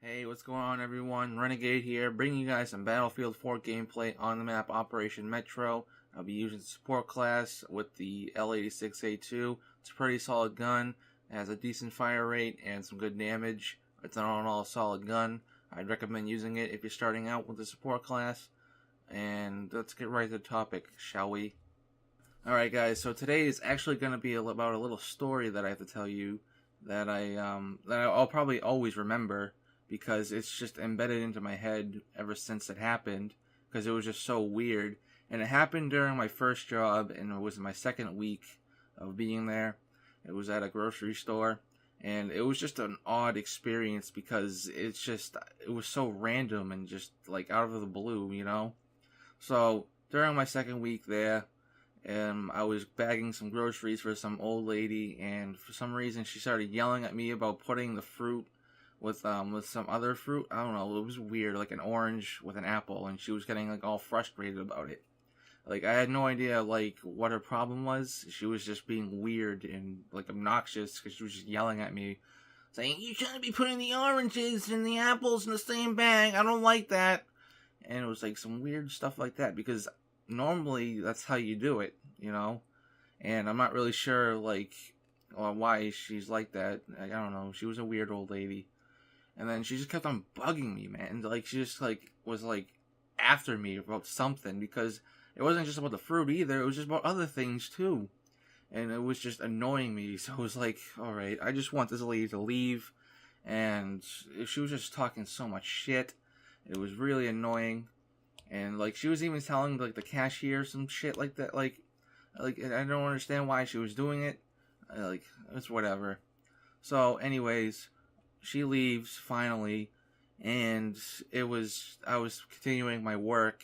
Hey, what's going on everyone? Renegade here, bringing you guys some Battlefield 4 gameplay on the map Operation Metro. I'll be using the support class with the L86A2. It's a pretty solid gun, it has a decent fire rate and some good damage. It's an all-in-all solid gun. I'd recommend using it if you're starting out with the support class. And let's get right to the topic, shall we? Alright guys, so today is actually going to be about a little story that I have to tell you that I'll probably always remember, because it's just embedded into my head ever since it happened, because it was just so weird. And it happened during my first job, and it was my second week of being there. It was at a grocery store, and it was just an odd experience because it was so random and just like out of the blue, you know? So during my second week there, I was bagging some groceries for some old lady, and for some reason she started yelling at me about putting the fruit with some other fruit. I don't know, it was weird, like an orange with an apple, and she was getting like all frustrated about it. Like, I had no idea like what her problem was. She was just being weird and like obnoxious because she was just yelling at me, saying, "You shouldn't be putting the oranges and the apples in the same bag. I don't like that." And it was like some weird stuff like that, because normally that's how you do it, you know? And I'm not really sure like why she's like that. Like, I don't know. She was a weird old lady. And then she just kept on bugging me, man. Like, she just, like, was, like, after me about something. Because it wasn't just about the fruit either. It was just about other things, too. And it was just annoying me. So it was like, alright, I just want this lady to leave. And she was just talking so much shit. It was really annoying. And, like, she was even telling, like, the cashier some shit like that. Like, I don't understand why she was doing it. Like, it's whatever. So, anyways, she leaves finally, and I was continuing my work,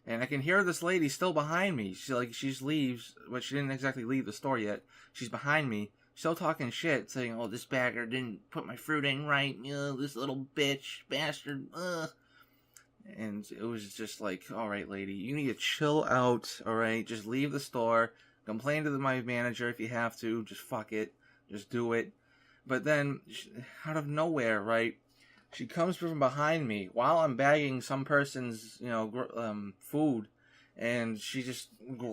and I can hear this lady still behind me. She leaves, but she didn't exactly leave the store yet. She's behind me, still talking shit, saying, "Oh, this bagger didn't put my fruit in right. This little bitch, bastard." And it was just like, alright, lady, you need to chill out, alright? Just leave the store, complain to my manager if you have to, just fuck it, just do it. But then, out of nowhere, right, she comes from behind me while I'm bagging some person's, food, and she just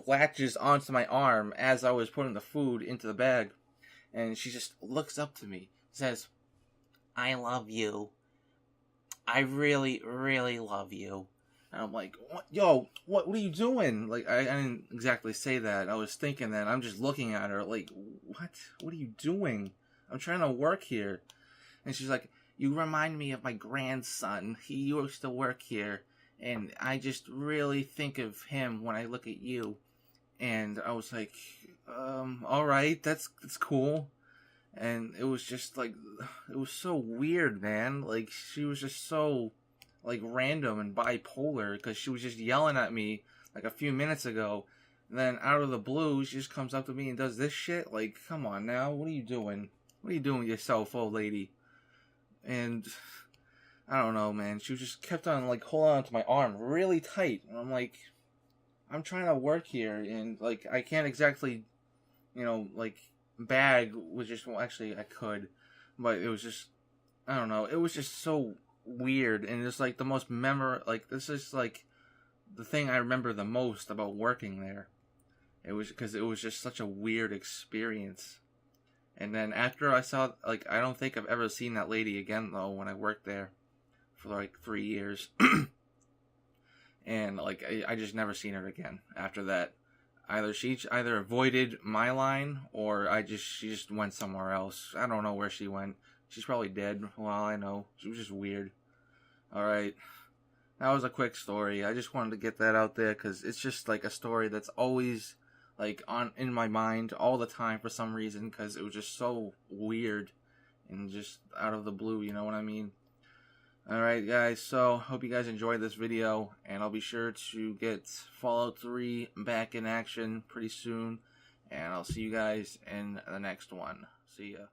latches onto my arm as I was putting the food into the bag, and she just looks up to me, says, "I love you. I really, really love you." And I'm like, "What? Yo, what are you doing?" Like, I didn't exactly say that. I was thinking that. I'm just looking at her like, what? What are you doing? I'm trying to work here. And she's like, "You remind me of my grandson. He used to work here, and I just really think of him when I look at you." And I was like, alright, that's cool. And it was just like, it was so weird, man. Like, she was just so, like, random and bipolar, because she was just yelling at me, like, a few minutes ago. And then, out of the blue, she just comes up to me and does this shit. Like, come on now, what are you doing? What are you doing with yourself, old lady? And I don't know, man. She just kept on, like, holding on to my arm really tight. And I'm like, I'm trying to work here, and, like, I can't exactly, like, bag was just, well, actually, I could. But it was just, I don't know. It was just so weird. And it's, like, the most this is, like, the thing I remember the most about working there. It was because it was just such a weird experience. And then after I saw, like, I don't think I've ever seen that lady again, though, when I worked there for, like, 3 years. And, like, I just never seen her again after that. She either avoided my line, or she just went somewhere else. I don't know where she went. She's probably dead, for all I know. She was just weird. Alright. That was a quick story. I just wanted to get that out there, because it's just, like, a story that's always, like, in my mind all the time for some reason, because it was just so weird and just out of the blue, you know what I mean? Alright guys, so hope you guys enjoyed this video, and I'll be sure to get Fallout 3 back in action pretty soon, and I'll see you guys in the next one. See ya.